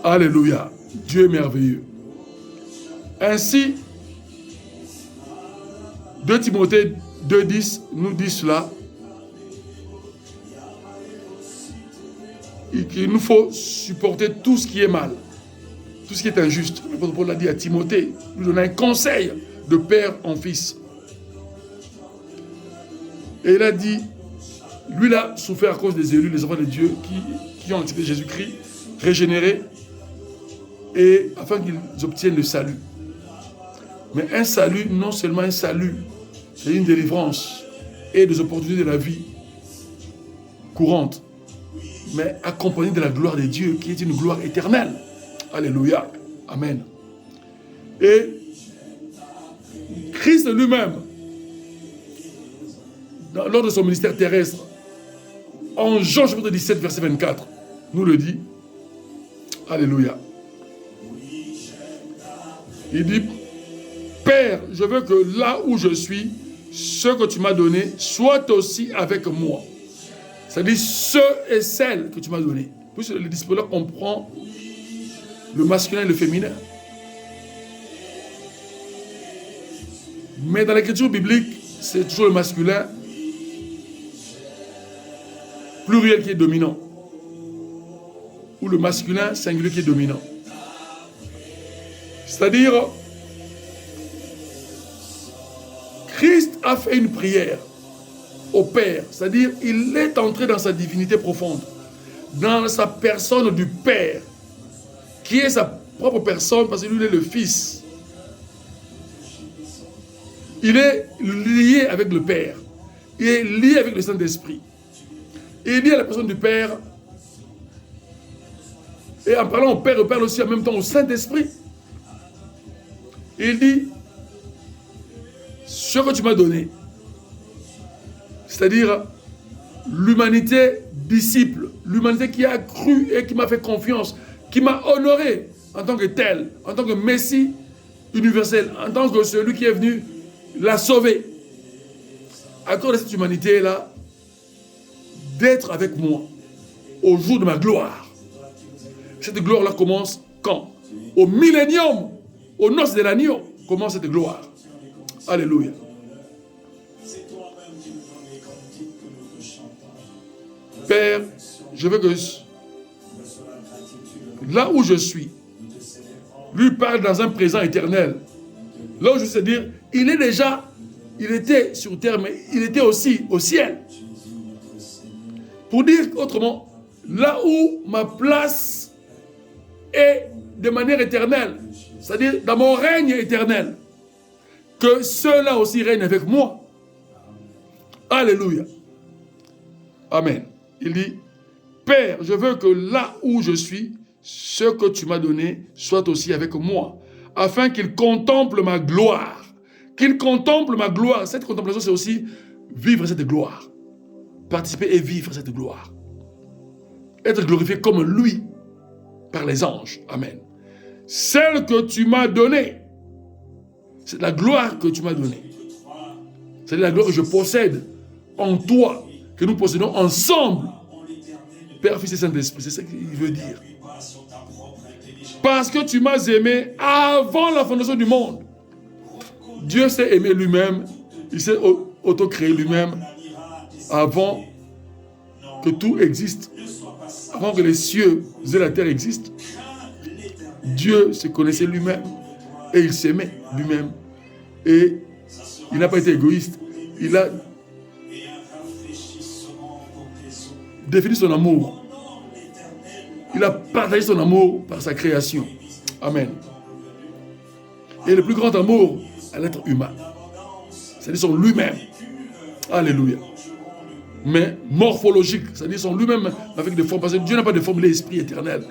Alléluia. Dieu est merveilleux. Ainsi, 2 Timothée 2,10 nous dit cela. Qu'il nous faut supporter tout ce qui est mal, tout ce qui est injuste. L'apôtre Paul l'a dit à Timothée, lui donnant un conseil de père en fils. Et il a dit, lui il a souffert à cause des élus, les enfants de Dieu qui ont accepté Jésus-Christ, régénérés, et afin qu'ils obtiennent le salut. Mais un salut, non seulement un salut, c'est une délivrance et des opportunités de la vie courante, mais accompagné de la gloire de Dieu, qui est une gloire éternelle. Alléluia. Amen. Et Christ lui-même, lors de son ministère terrestre, en Jean chapitre 17, verset 24, nous le dit. Alléluia. Il dit, Père, je veux que là où je suis, ce que tu m'as donné, soit aussi avec moi. C'est-à-dire ceux et celles que tu m'as donné. Puisque le disciple comprend le masculin et le féminin. Mais dans l'écriture biblique, c'est toujours le masculin pluriel qui est dominant. Ou le masculin singulier qui est dominant. C'est-à-dire, Christ a fait une prière au Père, c'est-à-dire il est entré dans sa divinité profonde, dans sa personne du Père, qui est sa propre personne parce que lui il est le Fils. Il est lié avec le Père, il est lié avec le Saint-Esprit, il est lié à la personne du Père, et en parlant au Père, il parle aussi en même temps au Saint-Esprit. Il dit, ce que tu m'as donné, c'est-à-dire l'humanité disciple, l'humanité qui a cru et qui m'a fait confiance, qui m'a honoré en tant que tel, en tant que Messie universel, en tant que celui qui est venu la sauver. Accorde à cette humanité-là d'être avec moi au jour de ma gloire. Cette gloire-là commence quand? Au millénium, aux noces de l'agneau, commence cette gloire. Alléluia. Père, je veux que là où je suis, lui parle dans un présent éternel. Là où je sais dire, il est déjà, il était sur terre, mais il était aussi au ciel. Pour dire autrement, là où ma place est de manière éternelle, c'est-à-dire dans mon règne éternel, que ceux-là aussi règnent avec moi. Alléluia. Amen. Il dit, Père, je veux que là où je suis, ce que tu m'as donné soit aussi avec moi, afin qu'il contemple ma gloire. Qu'il contemple ma gloire. Cette contemplation, c'est aussi vivre cette gloire. Participer et vivre cette gloire. Être glorifié comme lui par les anges. Amen. Celle que tu m'as donnée, c'est la gloire que tu m'as donnée. C'est la gloire que je possède en toi, que nous possédons ensemble. Père, Fils et Saint-Esprit, c'est ce qu'il veut dire. Parce que tu m'as aimé avant la fondation du monde. Dieu s'est aimé lui-même, il s'est auto-créé lui-même avant que tout existe, avant que les cieux et la terre existent. Dieu se connaissait lui-même et il s'aimait lui-même. Et il n'a pas été égoïste. Il a défini son amour. Il a partagé son amour par sa création. Amen. Et le plus grand amour à l'être humain, c'est-à-dire son lui-même. Alléluia. Mais morphologique, c'est-à-dire son lui-même avec des formes. Parce que Dieu n'a pas de forme, il est esprit éternel.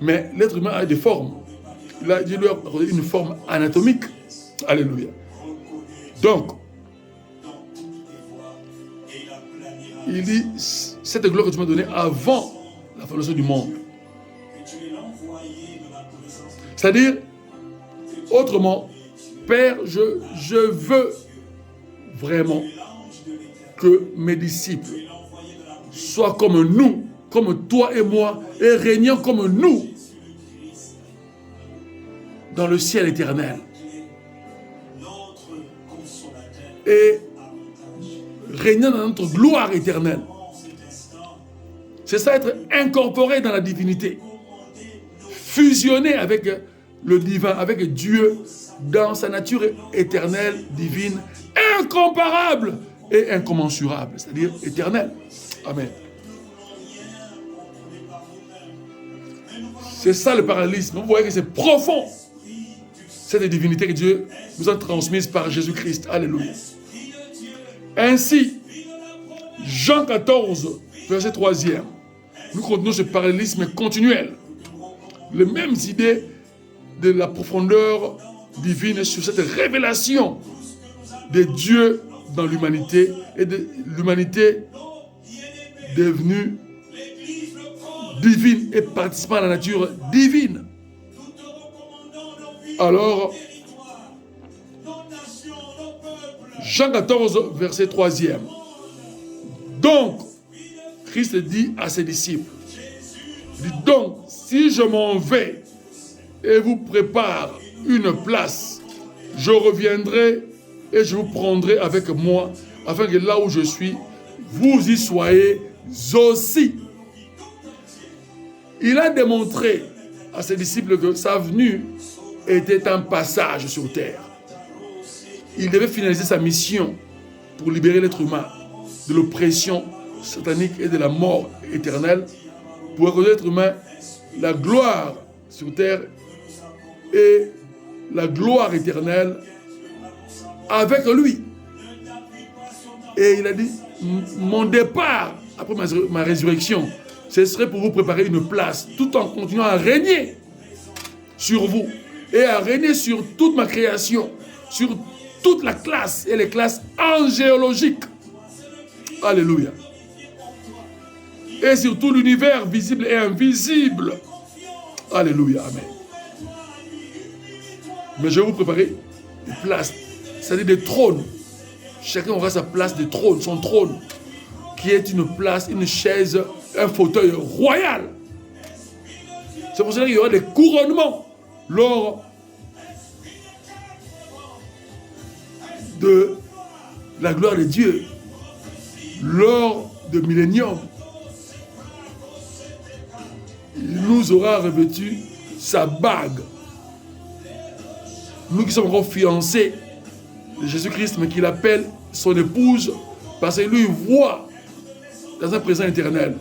Mais l'être humain a des formes. Dieu lui a accordé une forme anatomique. Alléluia. Donc, il dit, cette gloire que tu m'as donnée avant la fondation du monde. C'est-à-dire, autrement, Père, je veux vraiment que mes disciples soient comme nous, comme toi et moi, et régnant comme nous. dans le ciel éternel. Et régnant dans notre gloire éternelle. C'est ça, être incorporé dans la divinité. Fusionné avec le divin, avec Dieu, dans sa nature éternelle, divine, incomparable et incommensurable, c'est-à-dire éternelle. Amen. C'est ça le parallélisme. Vous voyez que c'est profond. Cette divinité que Dieu nous a transmise par Jésus-Christ. Alléluia. Ainsi, Jean 14, verset 3e, nous continuons ce parallélisme continuel. Les mêmes idées de la profondeur divine sur cette révélation de Dieu dans l'humanité et de l'humanité devenue divine et participant à la nature divine. Alors, Jean 14, verset 3e. Donc, Christ dit à ses disciples, il dit donc, si je m'en vais et vous prépare une place, je reviendrai et je vous prendrai avec moi, afin que là où je suis, vous y soyez aussi. Il a démontré à ses disciples que sa venue était un passage sur terre. Il devait finaliser sa mission pour libérer l'être humain de l'oppression satanique et de la mort éternelle, pour accorder à l'être humain la gloire sur terre et la gloire éternelle avec lui. Et il a dit, mon départ après ma résurrection, ce serait pour vous préparer une place, tout en continuant à régner sur vous et à régner sur toute ma création, sur toute la classe et les classes angéologiques. Alléluia. Et sur tout l'univers visible et invisible. Alléluia. Amen. Mais je vais vous préparer des places, c'est-à-dire des trônes. Chacun aura sa place de trône, son trône, qui est une place, une chaise, un fauteuil royal. C'est pour cela qu'il y aura des couronnements lors de la gloire de Dieu, lors de millénium. Il nous aura revêtu sa bague. Nous qui sommes encore fiancés de Jésus-Christ, mais qu'il appelle son épouse, parce que lui voit dans un présent éternel.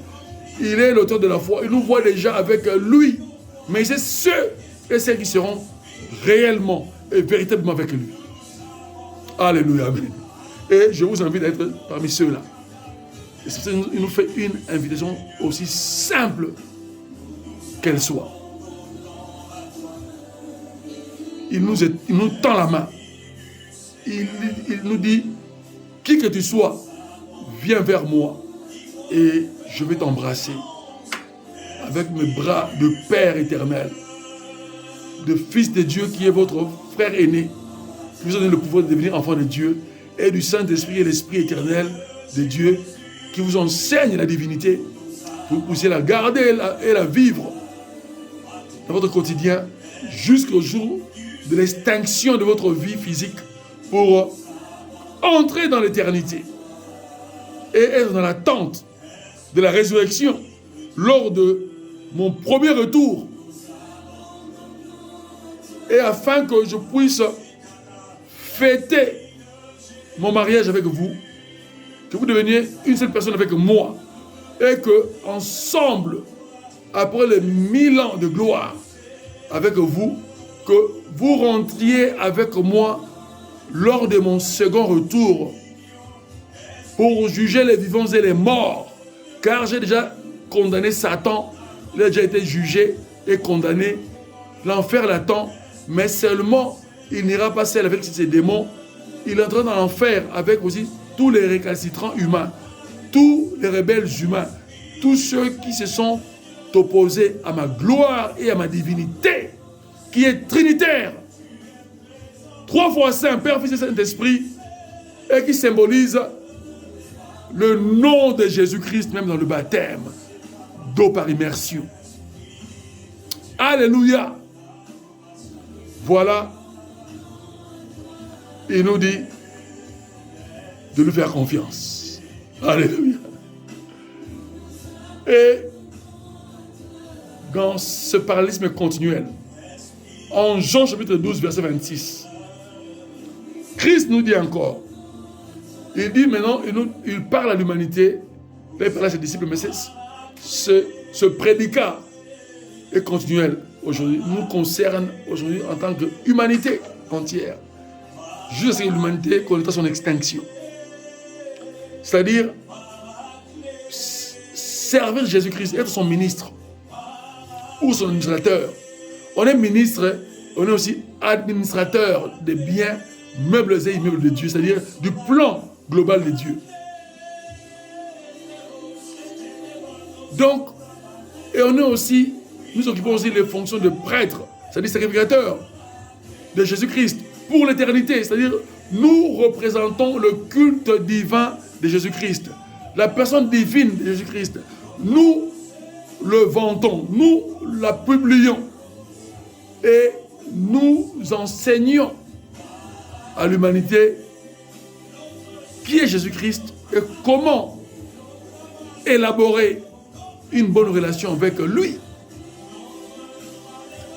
Il est l'auteur de la foi. Il nous voit déjà avec lui. Mais c'est ceux et celles qui seront réellement et véritablement avec lui. Alléluia. Amen. Et je vous invite à être parmi ceux-là. Et c'est pour ça qu'il nous fait une invitation aussi simple qu'elle soit. Il nous tend la main. Il nous dit, qui que tu sois, viens vers moi et je vais t'embrasser avec mes bras de Père éternel, de Fils de Dieu qui est votre frère aîné, qui vous a donné le pouvoir de devenir enfant de Dieu, et du Saint-Esprit et l'Esprit éternel de Dieu qui vous enseigne la divinité pour que vous puissiez la garder et la vivre dans votre quotidien jusqu'au jour de l'extinction de votre vie physique pour entrer dans l'éternité et être dans l'attente de la résurrection lors de mon premier retour, et afin que je puisse fêter mon mariage avec vous, que vous deveniez une seule personne avec moi, et que ensemble, après les 1000 ans de gloire avec vous, que vous rentriez avec moi lors de mon second retour pour juger les vivants et les morts, car j'ai déjà condamné Satan, il a déjà été jugé et condamné, l'enfer l'attend, mais seulement il n'ira pas seul avec ses démons, il entrera dans l'enfer avec aussi tous les récalcitrants humains, tous les rebelles humains, tous ceux qui se sont opposés à ma gloire et à ma divinité, qui est trinitaire, 3 fois saint, Père, Fils et Saint-Esprit, et qui symbolise le nom de Jésus-Christ, même dans le baptême, d'eau par immersion. Alléluia. Voilà, il nous dit de lui faire confiance. Alléluia. Et dans ce parallélisme continuel, en Jean chapitre 12, verset 26, Christ nous dit encore, il dit maintenant, il parle à l'humanité, il parle à ses disciples, mais ce prédicat est continuel aujourd'hui, nous concerne aujourd'hui en tant qu'humanité entière, jusqu'à ce que l'humanité connaisse son extinction. C'est-à-dire, servir Jésus-Christ, être son ministre ou son administrateur. On est ministre, on est aussi administrateur des biens, meubles et immeubles de Dieu, c'est-à-dire du plan global de Dieu. Donc, et on est aussi, nous occupons aussi les fonctions de prêtre, c'est-à-dire sacrificateur de Jésus-Christ pour l'éternité, c'est-à-dire nous représentons le culte divin de Jésus-Christ, la personne divine de Jésus-Christ. Nous le vantons, nous la publions et nous enseignons à l'humanité qui est Jésus-Christ et comment élaborer une bonne relation avec lui.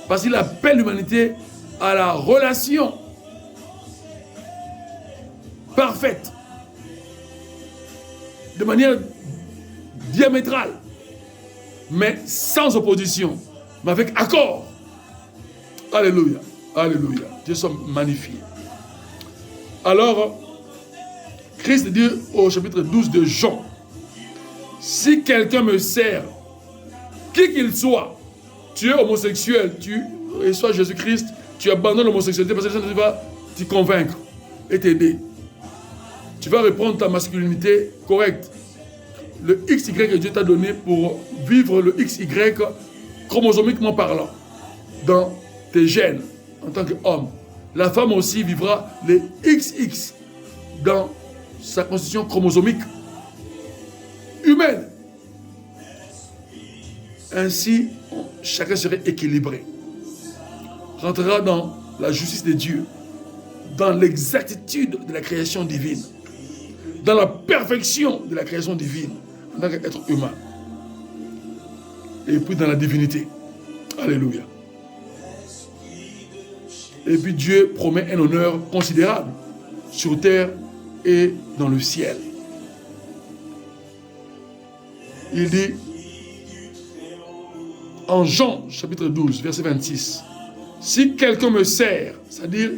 Parce qu'il appelle l'humanité à la relation parfaite, de manière diamétrale, mais sans opposition, mais avec accord. Alléluia, alléluia. Dieu soit magnifié. Alors, Christ dit au chapitre 12 de Jean, si quelqu'un me sert, qui qu'il soit, tu es homosexuel, tu reçois Jésus-Christ, tu abandonnes l'homosexualité parce que ça va t'y convaincre et t'aider. Tu vas reprendre ta masculinité correcte. Le XY que Dieu t'a donné pour vivre le XY chromosomiquement parlant dans tes gènes en tant qu'homme. La femme aussi vivra les XX dans sa constitution chromosomique humaine. Ainsi, chacun serait équilibré. Rentrera dans la justice de Dieu, dans l'exactitude de la création divine, dans la perfection de la création divine, en tant qu'être humain. Et puis dans la divinité. Alléluia. Et puis Dieu promet un honneur considérable sur terre et dans le ciel. Il dit en Jean chapitre 12, verset 26, si quelqu'un me sert, c'est-à-dire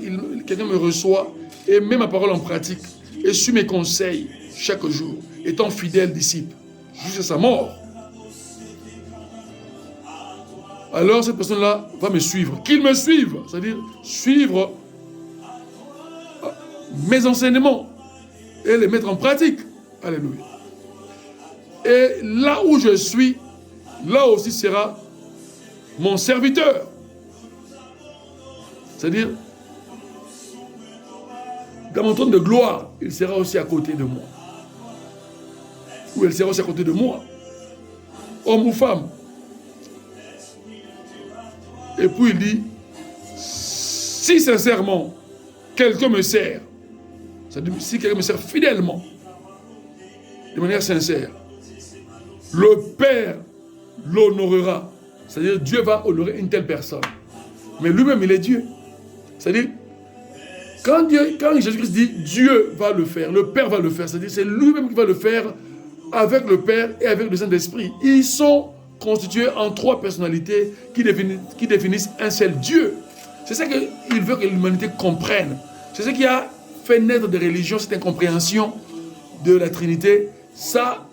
quelqu'un me reçoit et met ma parole en pratique et suit mes conseils chaque jour, étant fidèle disciple jusqu'à sa mort, alors cette personne-là va me suivre. Qu'il me suive, c'est-à-dire suivre mes enseignements et les mettre en pratique. Alléluia. Et là où je suis, là aussi sera mon serviteur. C'est-à-dire, dans mon trône de gloire, il sera aussi à côté de moi. Ou elle sera aussi à côté de moi. Homme ou femme. Et puis il dit, si sincèrement, quelqu'un me sert, c'est-à-dire si quelqu'un me sert fidèlement, de manière sincère, le Père l'honorera. C'est-à-dire Dieu va honorer une telle personne. Mais lui-même, il est Dieu. C'est-à-dire, quand Jésus-Christ dit Dieu va le faire, le Père va le faire, c'est-à-dire c'est lui-même qui va le faire avec le Père et avec le Saint-Esprit. Ils sont constitués en trois personnalités qui définissent un seul Dieu. C'est ça qu'il veut que l'humanité comprenne. C'est ce qui a fait naître des religions, cette incompréhension de la Trinité. Ça,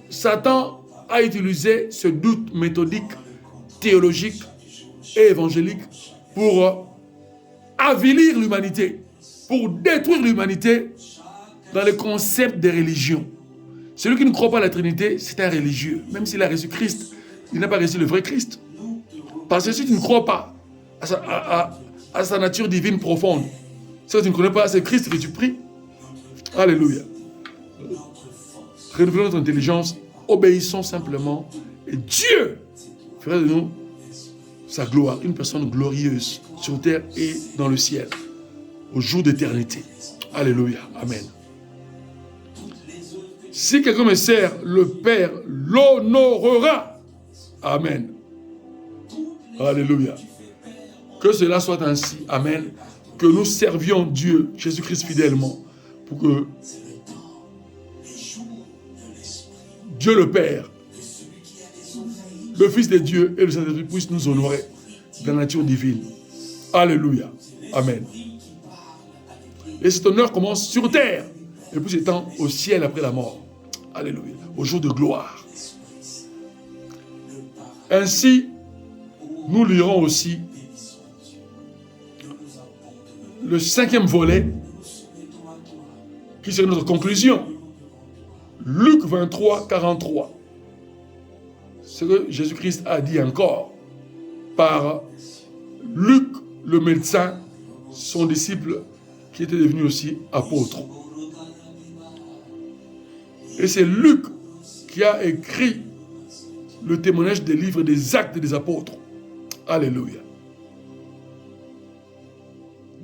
Satan a utilisé ce doute méthodique, théologique et évangélique pour avilir l'humanité, pour détruire l'humanité dans les concepts des religions. Celui qui ne croit pas à la Trinité, c'est un religieux. Même s'il a reçu Christ, il n'a pas reçu le vrai Christ. Parce que si tu ne crois pas à sa nature divine profonde, si tu ne connais pas, c'est Christ que tu pries. Alléluia. Renouvelons notre intelligence, obéissons simplement, et Dieu fera de nous sa gloire, une personne glorieuse sur terre et dans le ciel, au jour d'éternité. Alléluia. Amen. Si quelqu'un me sert, le Père l'honorera. Amen. Alléluia. Que cela soit ainsi. Amen. Que nous servions Dieu, Jésus-Christ fidèlement, pour que Dieu le Père, le Fils de Dieu et le Saint-Esprit puissent nous honorer de la nature divine. Alléluia. Amen. Et cet honneur commence sur terre et puis s'étend au ciel après la mort. Alléluia. Au jour de gloire. Ainsi, nous lirons aussi le 5e volet qui sera notre conclusion. Luc 23, 43. Ce que Jésus-Christ a dit encore par Luc, le médecin, son disciple qui était devenu aussi apôtre. Et c'est Luc qui a écrit le témoignage des livres des Actes des Apôtres. Alléluia.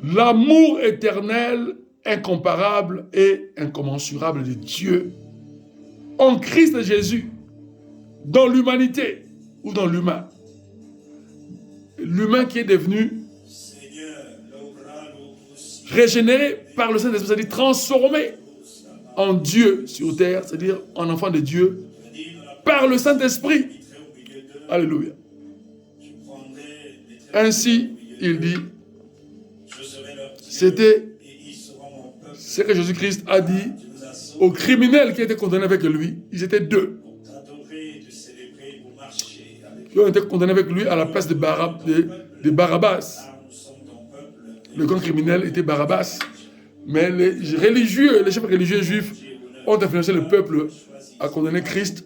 L'amour éternel, incomparable et incommensurable de Dieu en Christ Jésus, dans l'humanité ou dans l'humain. L'humain qui est devenu régénéré par le Saint-Esprit, c'est-à-dire transformé en Dieu sur terre, c'est-à-dire en enfant de Dieu, par le Saint-Esprit. Alléluia. Ainsi, il dit, c'était ce que Jésus-Christ a dit aux criminels qui étaient condamnés avec lui. Ils étaient 2. Qui ont été condamnés avec lui à la place de Barabbas. Le grand criminel était Barabbas. Mais les religieux, les chefs religieux juifs ont influencé le peuple à condamner Christ.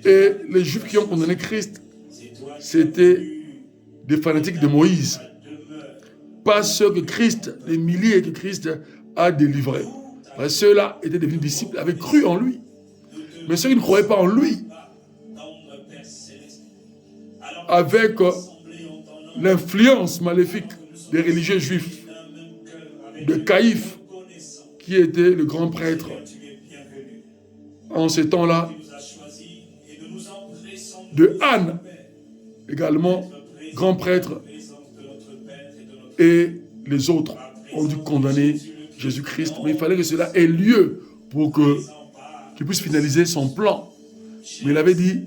Et les juifs qui ont condamné Christ, c'était des fanatiques de Moïse. Pas ceux que Christ, les milliers que Christ a délivrés. Ceux-là étaient devenus disciples, avaient cru en lui. Mais ceux qui ne croyaient pas en lui, avec l'influence maléfique des religieux juifs, de Caïphe, qui était le grand prêtre en ces temps-là, de Anne, également grand prêtre, et les autres ont dû condamner Jésus-Christ. Mais il fallait que cela ait lieu pour qu'il puisse finaliser son plan. Mais il avait dit,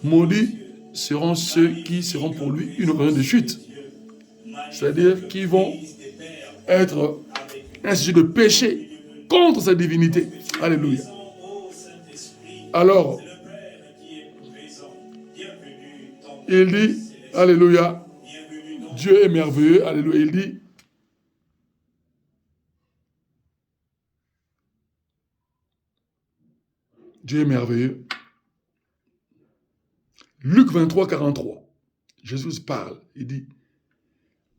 maudits seront ceux qui seront pour lui une occasion de chute. C'est-à-dire qui vont être un sujet de péché contre sa divinité. Alléluia. Alors, il dit, alléluia, Dieu est merveilleux, alléluia, il dit, Dieu est merveilleux. Luc 23, 43, Jésus parle, il dit,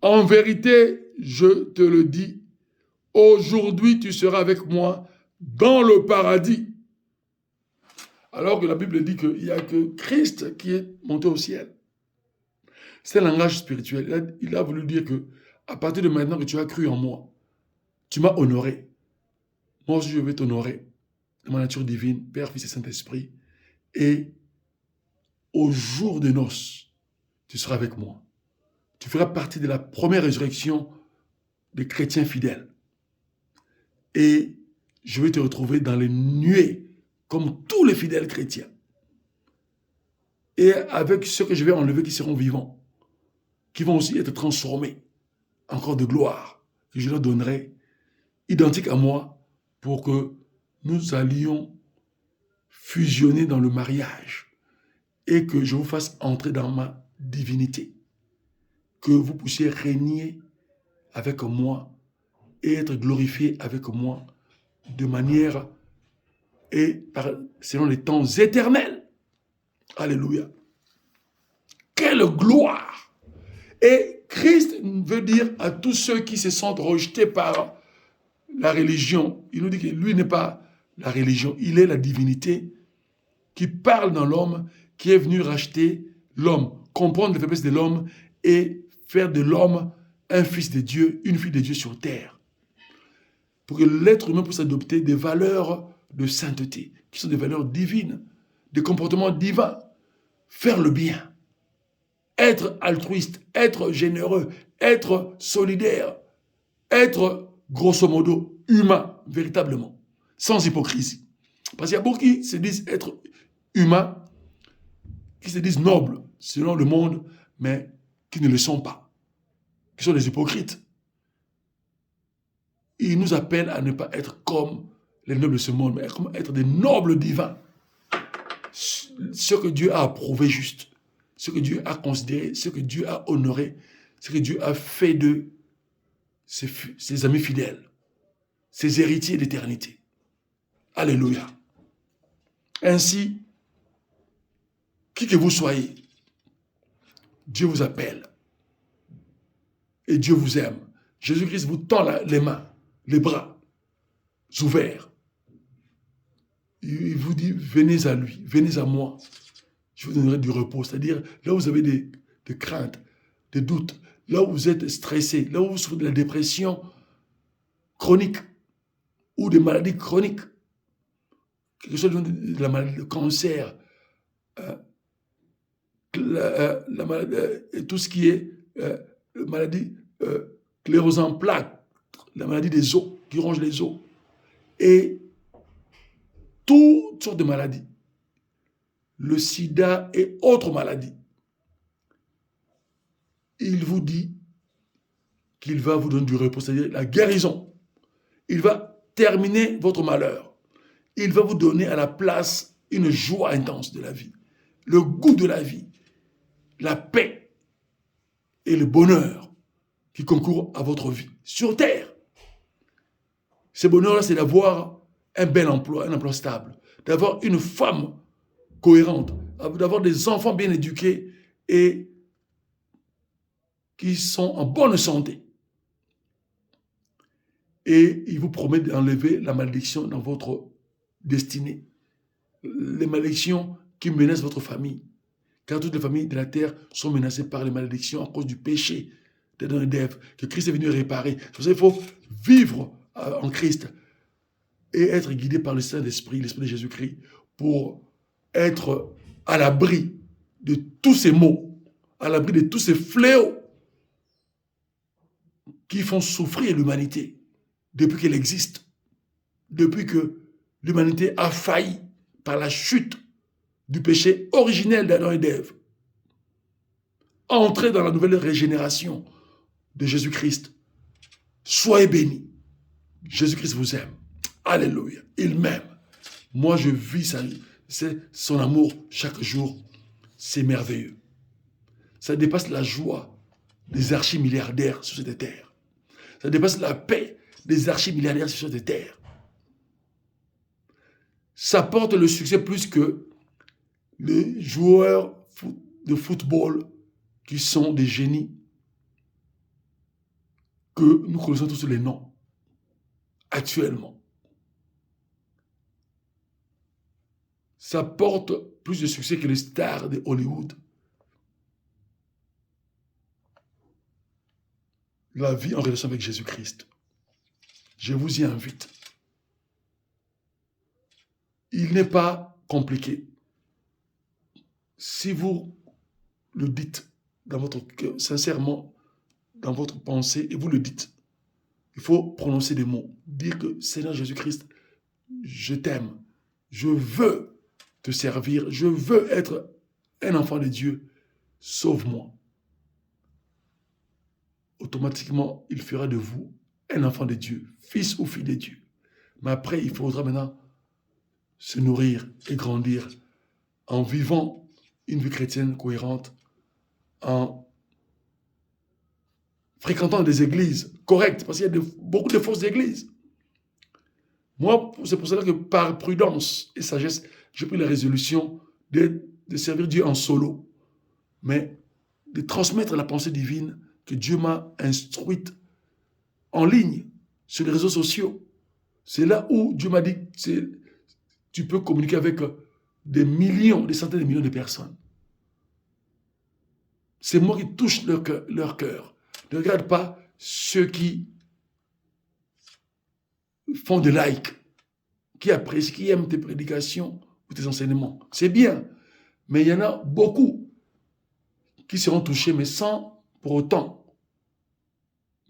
en vérité, je te le dis, aujourd'hui tu seras avec moi dans le paradis. Alors que la Bible dit qu'il n'y a que Christ qui est monté au ciel. C'est un langage spirituel. Il a voulu dire que à partir de maintenant que tu as cru en moi, tu m'as honoré. Moi aussi je vais t'honorer de ma nature divine, Père, Fils et Saint-Esprit. Et au jour de noces, tu seras avec moi. Tu feras partie de la première résurrection des chrétiens fidèles. Et je vais te retrouver dans les nuées, comme tous les fidèles chrétiens. Et avec ceux que je vais enlever qui seront vivants, qui vont aussi être transformés en corps de gloire, que je leur donnerai, identiques à moi, pour que nous allions fusionner dans le mariage et que je vous fasse entrer dans ma divinité. Que vous puissiez régner avec moi et être glorifié avec moi de manière et selon les temps éternels. Alléluia. Quelle gloire! Et Christ veut dire à tous ceux qui se sentent rejetés par la religion, il nous dit que lui n'est pas la religion, il est la divinité qui parle dans l'homme qui est venu racheter l'homme, comprendre les faiblesses de l'homme et faire de l'homme un fils de Dieu, une fille de Dieu sur terre. Pour que l'être humain puisse adopter des valeurs de sainteté, qui sont des valeurs divines, des comportements divins, faire le bien, être altruiste, être généreux, être solidaire, être grosso modo humain, véritablement, sans hypocrisie. Parce qu'il y a beaucoup qui se disent être humains, qui se disent nobles selon le monde, mais qui ne le sont pas, qui sont des hypocrites. Il nous appelle à ne pas être comme les nobles de ce monde, mais comme être des nobles divins. Ce que Dieu a approuvé juste, ce que Dieu a considéré, ce que Dieu a honoré, ce que Dieu a fait de ses amis fidèles, ses héritiers d'éternité. Alléluia. Ainsi, qui que vous soyez, Dieu vous appelle et Dieu vous aime. Jésus-Christ vous tend les mains, les bras ouverts. Il vous dit, venez à lui, venez à moi. Je vous donnerai du repos. C'est-à-dire, là où vous avez des craintes, des doutes, là où vous êtes stressé, là où vous souffrez de la dépression chronique ou des maladies chroniques, quelque chose de la maladie, le cancer, la maladie, tout ce qui est maladie sclérose en plaques, la maladie des os, qui ronge les os, et toutes sortes de maladies, le sida et autres maladies. Il vous dit qu'il va vous donner du repos, c'est-à-dire la guérison. Il va terminer votre malheur. Il va vous donner à la place une joie intense de la vie, le goût de la vie, la paix et le bonheur qui concourent à votre vie sur terre. Ce bonheur-là, c'est d'avoir un bel emploi, un emploi stable, d'avoir une femme cohérente, d'avoir des enfants bien éduqués et qui sont en bonne santé. Et il vous promet d'enlever la malédiction dans votre destinée. Les malédictions qui menacent votre famille. Car toutes les familles de la terre sont menacées par les malédictions à cause du péché d'Adam et d'Ève, que Christ est venu réparer. C'est pour ça qu'il faut vivre en Christ et être guidé par le Saint-Esprit, l'Esprit de Jésus-Christ, pour être à l'abri de tous ces maux, à l'abri de tous ces fléaux qui font souffrir l'humanité depuis qu'elle existe, depuis que l'humanité a failli par la chute du péché originel d'Adam et d'Ève. Entrez dans la nouvelle régénération de Jésus-Christ. Soyez bénis. Jésus-Christ vous aime. Alléluia. Il m'aime. Moi, je vis son amour chaque jour. C'est merveilleux. Ça dépasse la joie des archimilliardaires sur cette terre. Ça dépasse la paix des archimilliardaires sur cette terre. Ça porte le succès plus que les joueurs de football qui sont des génies, que nous connaissons tous les noms actuellement. Ça porte plus de succès que les stars de Hollywood. La vie en relation avec Jésus-Christ. Je vous y invite. Il n'est pas compliqué. Si vous le dites dans votre cœur, sincèrement, dans votre pensée, et vous le dites, il faut prononcer des mots. Dire que Seigneur Jésus-Christ, je t'aime. Je veux te servir. Je veux être un enfant de Dieu. Sauve-moi. Automatiquement, il fera de vous un enfant de Dieu, fils ou fille de Dieu. Mais après, il faudra maintenant se nourrir et grandir en vivant une vie chrétienne cohérente, en fréquentant des églises correctes, parce qu'il y a beaucoup de fausses églises. Moi, c'est pour cela que par prudence et sagesse, j'ai pris la résolution de servir Dieu en solo, mais de transmettre la pensée divine que Dieu m'a instruite en ligne, sur les réseaux sociaux. C'est là où Dieu m'a dit, tu peux communiquer avec des millions, des centaines de millions de personnes. Ces mots qui touchent leur cœur. Ne regarde pas ceux qui font des likes, qui apprécient, qui aiment tes prédications ou tes enseignements. C'est bien, mais il y en a beaucoup qui seront touchés, mais sans pour autant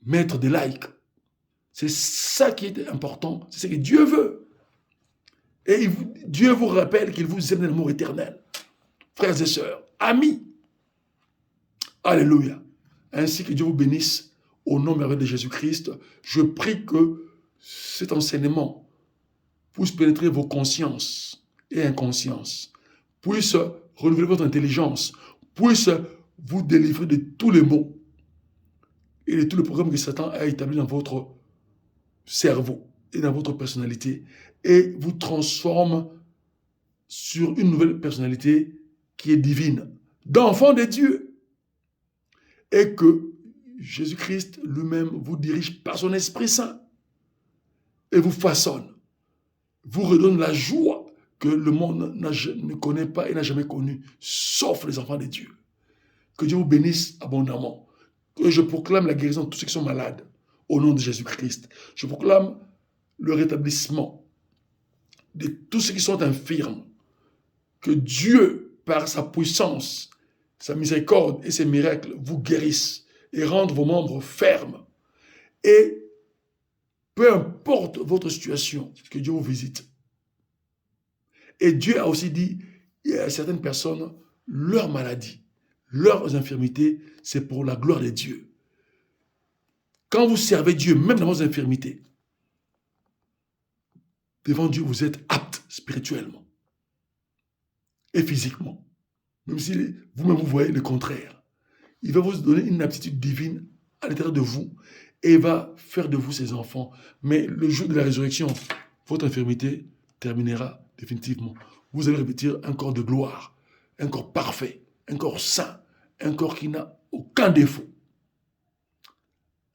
mettre des likes. C'est ça qui est important, c'est ce que Dieu veut. Et Dieu vous rappelle qu'il vous aime de l'amour éternel. Frères et sœurs, amis. Alléluia. Ainsi que Dieu vous bénisse au nom merveilleux de Jésus-Christ. Je prie que cet enseignement puisse pénétrer vos consciences et inconsciences, puisse renouveler votre intelligence, puisse vous délivrer de tous les maux et de tous les programmes que Satan a établis dans votre cerveau et dans votre personnalité et vous transforme sur une nouvelle personnalité qui est divine, d'enfant de Dieu. Et que Jésus-Christ lui-même vous dirige par son Esprit Saint et vous façonne, vous redonne la joie que le monde ne connaît pas et n'a jamais connue, sauf les enfants de Dieu. Que Dieu vous bénisse abondamment. Que je proclame la guérison de tous ceux qui sont malades au nom de Jésus-Christ. Je proclame le rétablissement de tous ceux qui sont infirmes. Que Dieu, par sa puissance, sa miséricorde et ses miracles, vous guérissent et rendent vos membres fermes. Et peu importe votre situation, que Dieu vous visite. Et Dieu a aussi dit, il y a certaines personnes, leurs maladies, leurs infirmités, c'est pour la gloire de Dieu. Quand vous servez Dieu, même dans vos infirmités, devant Dieu, vous êtes apte spirituellement et physiquement. Même si vous-même vous voyez le contraire. Il va vous donner une aptitude divine à l'intérieur de vous et va faire de vous ses enfants. Mais le jour de la résurrection, votre infirmité terminera définitivement. Vous allez revêtir un corps de gloire, un corps parfait, un corps saint, un corps qui n'a aucun défaut.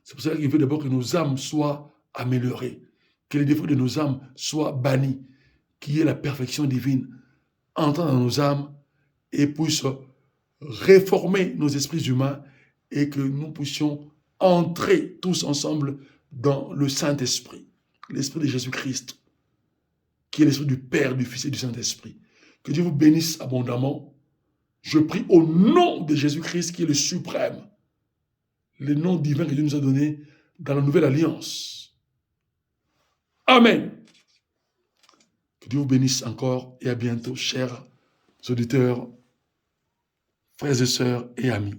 C'est pour ça qu'il veut d'abord que nos âmes soient améliorées, que les défauts de nos âmes soient bannis, qu'il y ait la perfection divine entre dans nos âmes et puisse réformer nos esprits humains et que nous puissions entrer tous ensemble dans le Saint-Esprit, l'Esprit de Jésus-Christ, qui est l'Esprit du Père, du Fils et du Saint-Esprit. Que Dieu vous bénisse abondamment. Je prie au nom de Jésus-Christ qui est le suprême, le nom divin que Dieu nous a donné dans la nouvelle alliance. Amen. Que Dieu vous bénisse encore et à bientôt, chers auditeurs, frères et sœurs et amis.